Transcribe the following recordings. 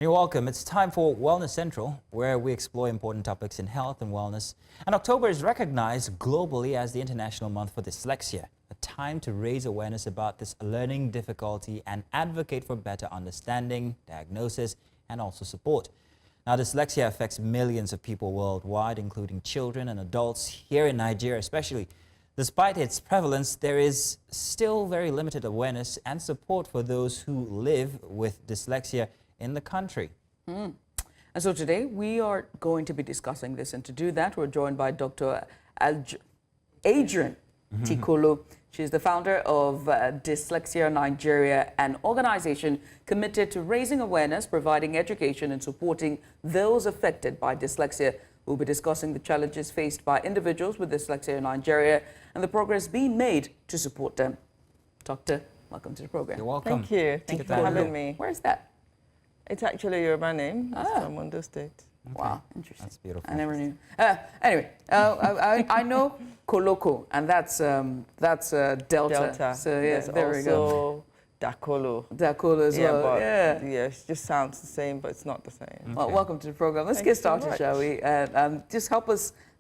You're welcome. It's time for Wellness Central, where we explore important topics in health and wellness. And October is recognized globally as the International Month for Dyslexia, a time to raise awareness about this learning difficulty and advocate for better understanding, diagnosis, and also support. Now, dyslexia affects millions of people worldwide, including children and adults here in Nigeria especially. Despite its prevalence, there is still very limited awareness and support for those who live with dyslexia in the country. And so today we are going to be discussing this, and to do that we're joined by Dr. Adrian Tikolo. She's the founder of Dyslexia Nigeria, an organization committed to raising awareness, providing education and supporting those affected by dyslexia. We'll be discussing the challenges faced by individuals with dyslexia in Nigeria and the progress being made to support them. Doctor, welcome to the program. You're welcome. Thank you. Thank you for having me. Where is that? It's actually a Yoruba name. It's from Ondo State. Okay. Wow, interesting. That's beautiful. I never knew. Anyway, I know Koloko, and that's Delta. So yeah, There's there we go. also Dakolo. Dakolo as well. But Yeah. it just sounds the same, but it's not the same. Well, welcome to the program. Let's Thank get you so started, much. shall we? Just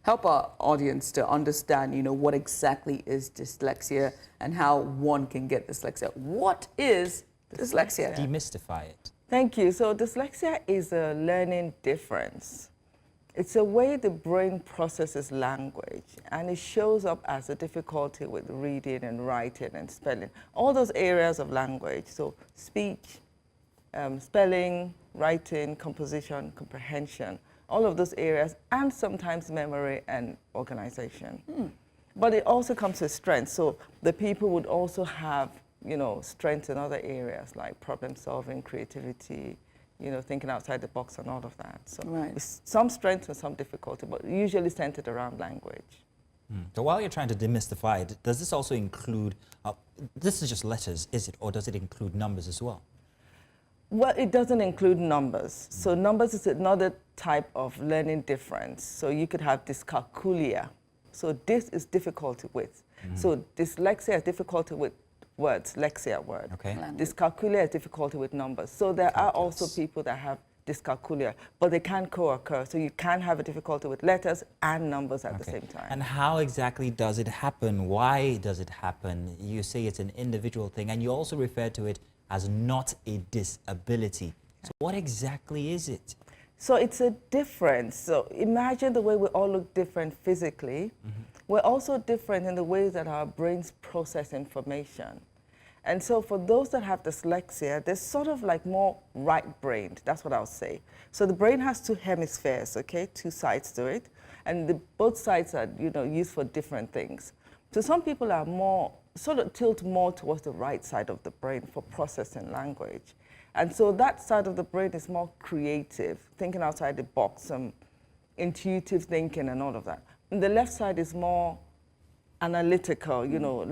help our audience to understand, what exactly is dyslexia and how one can get dyslexia. What is dyslexia? Demystify it. Thank you. So dyslexia is a learning difference. It's a way the brain processes language, and it shows up as a difficulty with reading and writing and spelling. All those areas of language, so speech, spelling, writing, composition, comprehension, all of those areas, and sometimes memory and organization. But it also comes with strength. So the people would also have strength in other areas like problem solving, creativity, thinking outside the box and all of that. So it's some strength and some difficulty, but usually centered around language. So while you're trying to demystify it, does this also include, this is just letters, is it? Or does it include numbers as well? Well, it doesn't include numbers. So numbers is another type of learning difference. So you could have dyscalculia. So this is difficulty with. So dyslexia is difficulty with words, lexia word. Okay. Dyscalculia is difficulty with numbers. So there are also people that have dyscalculia, but they can co-occur. So you can have a difficulty with letters and numbers at the same time. And how exactly does it happen? Why does it happen? You say it's an individual thing, and you also refer to it as not a disability. So what exactly is it? So it's a difference. So imagine the way we all look different physically. We're also different in the ways that our brains process information. And so for those that have dyslexia, they're sort of like more right-brained. That's what I'll say. So the brain has two hemispheres, okay, two sides to it. And both sides are, used for different things. So some people are sort of tilt more towards the right side of the brain for processing language. And so that side of the brain is more creative, thinking outside the box, intuitive thinking and all of that. And the left side is more analytical,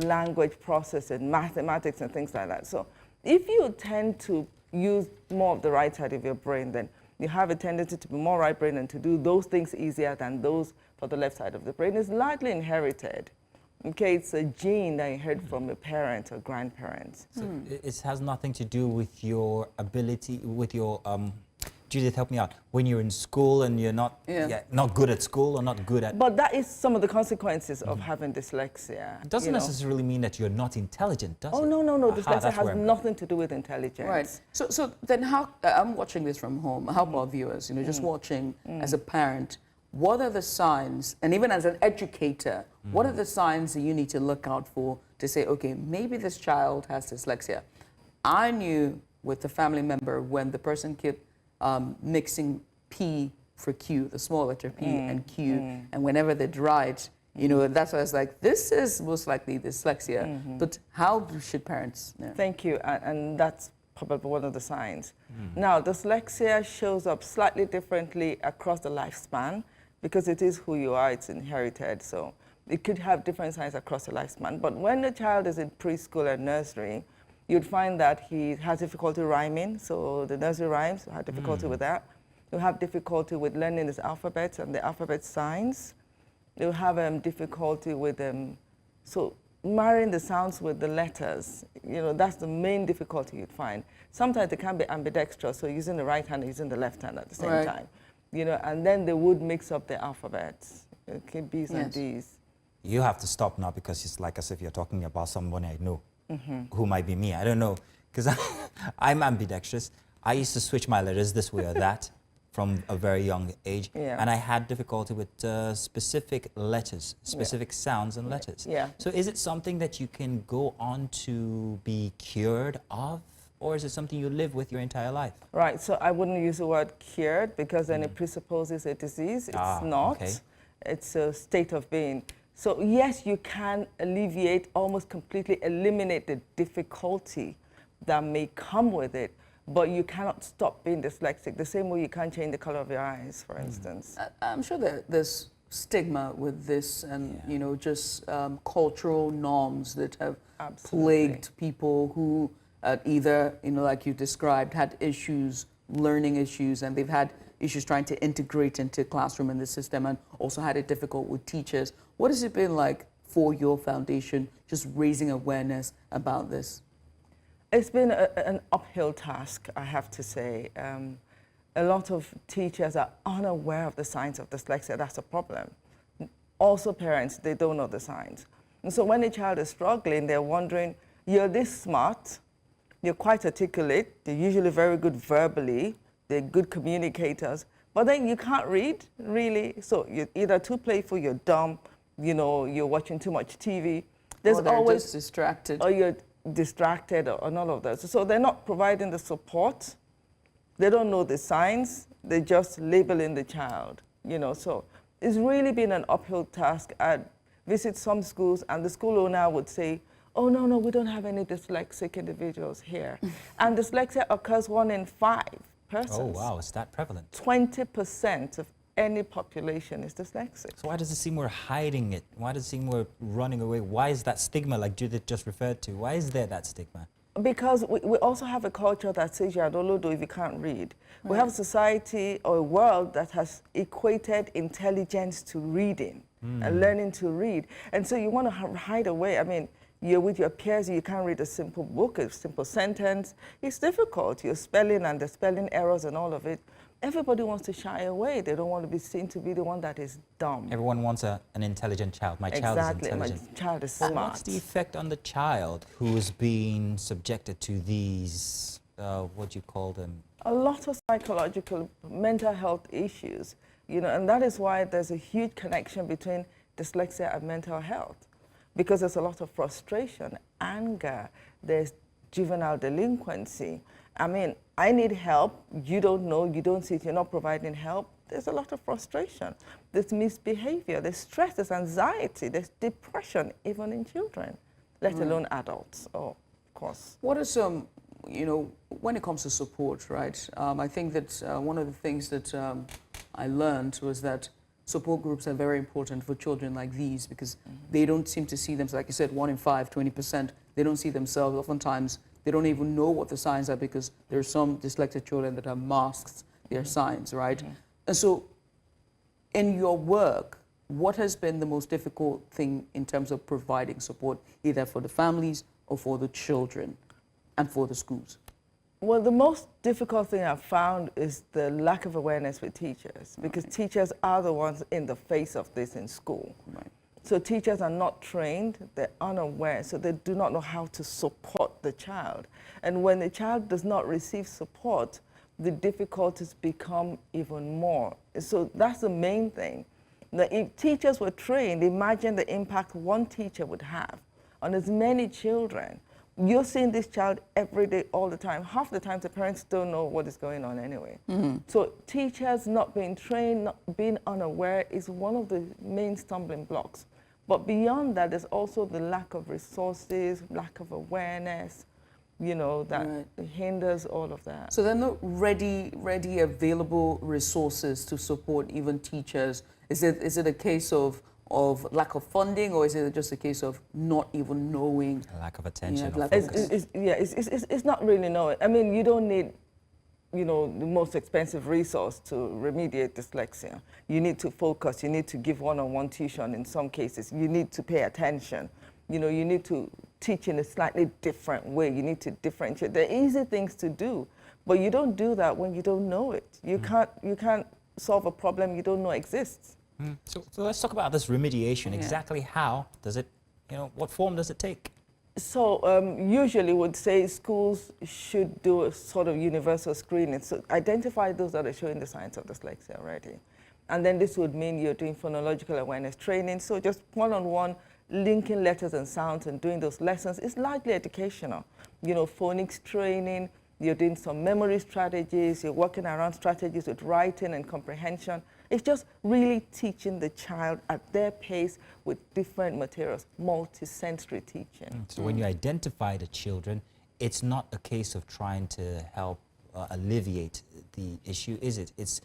language processing, mathematics and things like that. So if you tend to use more of the right side of your brain, then you have a tendency to be more right brain and to do those things easier than those for the left side of the brain. It's largely inherited. Okay, it's a gene that you inherit from your parents or grandparents. So it has nothing to do with your ability, with your, Judith, help me out. When you're in school and you're not good at school or not good at... But that is some of the consequences of having dyslexia. It doesn't necessarily mean that you're not intelligent, does it? Oh, no. Dyslexia has nothing to do with intelligence. Right. So then how, I'm watching this from home, how our viewers, just watching as a parent, what are the signs, and even as an educator, what are the signs that you need to look out for to say, okay, maybe this child has dyslexia? I knew with a family member when the person kept mixing P for Q, the small letter P and Q, and whenever they'd write, that's why I was like, this is most likely dyslexia. But how should parents know? Thank you, and that's probably one of the signs. Now, dyslexia shows up slightly differently across the lifespan because it is who you are, it's inherited, so it could have different signs across the lifespan. But when the child is in preschool and nursery, you'd find that he has difficulty rhyming, so the nursery rhymes, have difficulty with that. He'll have difficulty with learning his alphabet and the alphabet signs. They'll have difficulty with, so marrying the sounds with the letters, that's the main difficulty you'd find. Sometimes they can be ambidextrous, so using the right hand and using the left hand at the same time. And then they would mix up the alphabets, okay, B's and D's. You have to stop now because it's like as if you're talking about someone I know who might be me. I don't know, because I'm ambidextrous. I used to switch my letters this way or that from a very young age, and I had difficulty with specific letters, specific sounds and letters. So is it something that you can go on to be cured of? Or is it something you live with your entire life? Right, so I wouldn't use the word cured because then it presupposes a disease. It's not. Okay. It's a state of being. So yes, you can alleviate, almost completely eliminate the difficulty that may come with it, but you cannot stop being dyslexic. The same way you can't change the color of your eyes, for instance. I'm sure that there's stigma with this and, just cultural norms that have plagued people who either, like you described, had issues, learning issues, and they've had issues trying to integrate into classroom and the system, and also had it difficult with teachers. What has it been like for your foundation, just raising awareness about this? It's been an uphill task, I have to say. A lot of teachers are unaware of the signs of dyslexia. That's a problem. Also parents, they don't know the signs. And so when a child is struggling, they're wondering, you're this smart, you're quite articulate, they're usually very good verbally, they're good communicators, but then you can't read, really. So you're either too playful, you're dumb, you're watching too much TV. There's always just distracted. Or you're distracted or all of that. So they're not providing the support. They don't know the signs. They're just labeling the child, So it's really been an uphill task. I'd visit some schools and the school owner would say, oh, no, we don't have any dyslexic individuals here. And dyslexia occurs 1 in 5 persons. Oh, wow, is that prevalent? 20% of any population is dyslexic. So why does it seem we're hiding it? Why does it seem we're running away? Why is that stigma, like Judith just referred to? Why is there that stigma? Because we also have a culture that says you're adolodo if you can't read. We have a society or a world that has equated intelligence to reading and learning to read. And so you want to hide away. I mean, you're with your peers, you can't read a simple book, a simple sentence. It's difficult. You're spelling and the spelling errors and all of it. Everybody wants to shy away. They don't want to be seen to be the one that is dumb. Everyone wants an intelligent child. My child is intelligent. My child is smart. What's the effect on the child who's being subjected to these, what do you call them? A lot of psychological, mental health issues, and that is why there's a huge connection between dyslexia and mental health. Because there's a lot of frustration, anger, there's juvenile delinquency. I mean, I need help, you don't know, you don't see it, you're not providing help. There's a lot of frustration. There's misbehavior, there's stress, there's anxiety, there's depression, even in children, let alone adults, of course. What are some, when it comes to support, right? I think that one of the things that I learned was that support groups are very important for children like these because they don't seem to see them, like you said, 1 in 5, 20%, they don't see themselves. Oftentimes, they don't even know what the signs are because there are some dyslexic children that have masked their signs, right? And so, in your work, what has been the most difficult thing in terms of providing support, either for the families or for the children and for the schools? Well, the most difficult thing I've found is the lack of awareness with teachers, because teachers are the ones in the face of this in school. Right. So teachers are not trained, they're unaware, so they do not know how to support the child. And when the child does not receive support, the difficulties become even more. So that's the main thing. That if teachers were trained, imagine the impact one teacher would have on as many children. You're seeing this child every day, all the time. Half the time, the parents don't know what is going on anyway. So teachers not being trained, not being unaware is one of the main stumbling blocks. But beyond that, there's also the lack of resources, lack of awareness, that hinders all of that. So there are no ready available resources to support even teachers. Is it a case of lack of funding, or is it just a case of not even knowing? A lack of attention. It's not really knowing. I mean, you don't need, the most expensive resource to remediate dyslexia. You need to focus. You need to give one-on-one tuition in some cases. You need to pay attention. You know, you need to teach in a slightly different way. You need to differentiate. They're easy things to do, but you don't do that when you don't know it. You can't solve a problem you don't know exists. So let's talk about this remediation. Yeah. Exactly how does it, what form does it take? So usually would say schools should do a sort of universal screening. So identify those that are showing the signs of dyslexia already. And then this would mean you're doing phonological awareness training. So just one-on-one linking letters and sounds and doing those lessons is largely educational. You know, phonics training, you're doing some memory strategies, you're working around strategies with writing and comprehension. It's just really teaching the child at their pace with different materials, multi-sensory teaching. So when you identify the children, it's not a case of trying to help alleviate the issue, is it? It's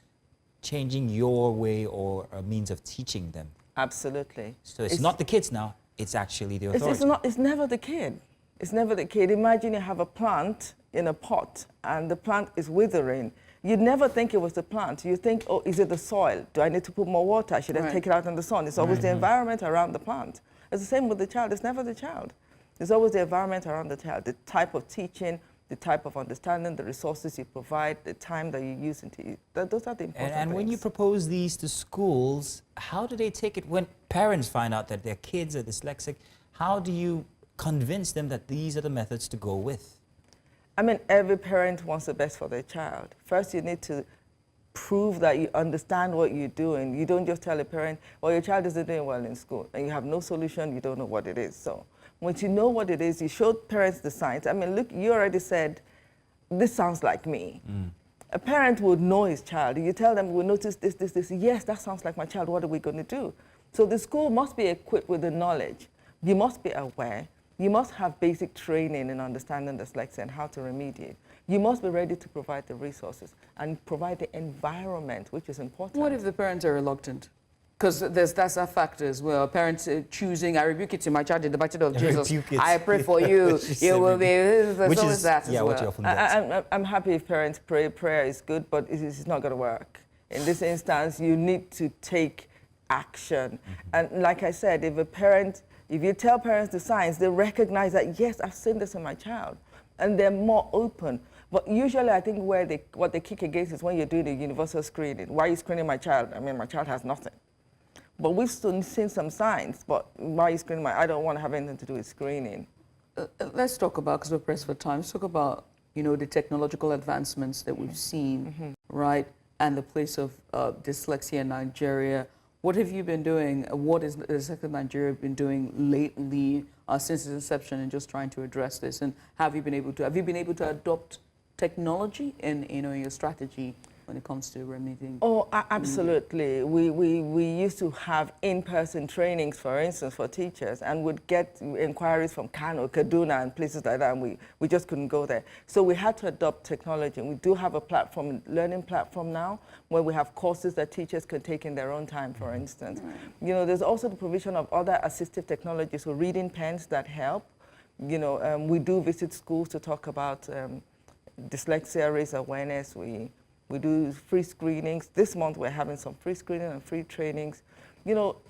changing your way or a means of teaching them. Absolutely. So it's not the kids now, it's actually the authority. It's never the kid. It's never the kid. Imagine you have a plant in a pot and the plant is withering. You'd never think it was the plant. You think, oh, is it the soil? Do I need to put more water? Should I take it out in the sun? It's always the environment around the plant. It's the same with the child. It's never the child. It's always the environment around the child, the type of teaching, the type of understanding, the resources you provide, the time that you use into it. Those are the important And when things. you propose these to schools, how do they take it when parents find out that their kids are dyslexic? How do you convince them that these are the methods to go with? I mean, every parent wants the best for their child. First, you need to prove that you understand what you're doing. You don't just tell a parent, well, your child isn't doing well in school, and you have no solution, you don't know what it is. So once you know what it is, you show parents the signs. I mean, look, you already said, this sounds like me. A parent would know his child. You tell them, we notice this, this, this. Yes, that sounds like my child. What are we going to do? So the school must be equipped with the knowledge. You must be aware. You must have basic training in understanding dyslexia and how to remediate. You must be ready to provide the resources and provide the environment, which is important. What if the parents are reluctant? Because that's a factor as well. Parents choosing, I rebuke it to my child in the mighty name of Jesus. I pray for you. You will be. There's always that as well. What you often get. I'm happy if parents pray. Prayer is good, but it's not going to work. In this instance, you need to take action. And like I said, if you tell parents the signs, they recognize that, yes, I've seen this in my child. And they're more open. But usually, I think what they kick against is when you're doing a universal screening. Why are you screening my child? I mean, my child has nothing. But we've seen some signs. But why are you screening I don't want to have anything to do with screening. Let's talk about, because we're pressed for time, let's talk about, the technological advancements that we've seen, right? And the place of dyslexia in Nigeria. What have you been doing? What is Dyslexia Nigeria been doing lately since its inception in just trying to address this? And have you been able to adopt technology in your strategy when it comes to remedying? Oh, absolutely. We used to have in-person trainings, for instance, for teachers, and would get inquiries from Kano, Kaduna, and places like that, and we just couldn't go there. So we had to adopt technology. And we do have a platform, learning platform now, where we have courses that teachers can take in their own time, for instance. There's also the provision of other assistive technologies, so reading pens that help. We do visit schools to talk about dyslexia, raise awareness. We do free screenings. This month we're having some free screening and free trainings.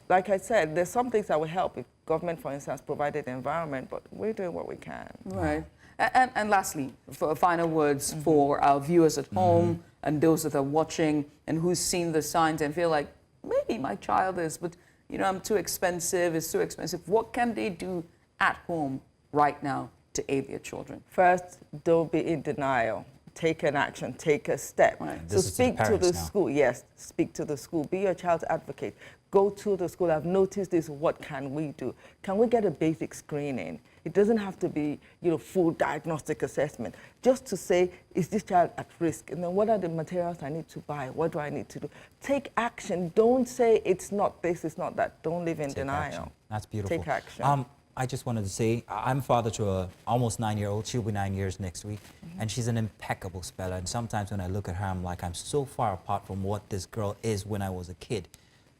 Like I said, there's some things that will help if government, for instance, provided the environment, but we're doing what we can. Right. And lastly, for final words for our viewers at home and those that are watching and who's seen the signs and feel like, maybe my child is, but I'm too expensive, it's too expensive. What can they do at home right now to aid their children? First, don't be in denial. Take an action, take a step. Right. So speak to the school. Yes, speak to the school. Be your child's advocate. Go to the school. I've noticed this. What can we do? Can we get a basic screening? It doesn't have to be, full diagnostic assessment. Just to say, is this child at risk? And then what are the materials I need to buy? What do I need to do? Take action. Don't say it's not this, it's not that. Don't live in denial. Action. That's beautiful. Take action. I just wanted to say, I'm father to a almost 9-year-old. She'll be 9 years next week. And she's an impeccable speller. And sometimes when I look at her, I'm like, I'm so far apart from what this girl is when I was a kid.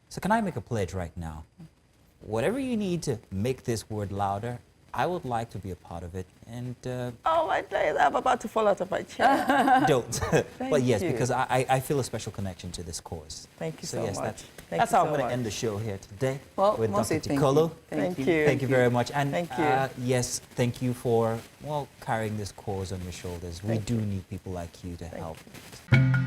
So can I make a pledge right now? Whatever you need to make this word louder, I would like to be a part of it, and Oh my days, I'm about to fall out of my chair. don't. But yes, you. because I feel a special connection to this cause. Thank you so yes, much. That's how I'm going to end the show here today with Mostly Dr. thank Tikolo. you. Thank you. Thank you very much. And Thank you. yes, thank you for, well, carrying this cause on your shoulders. We Thank do you. need people like you to Thank help. you.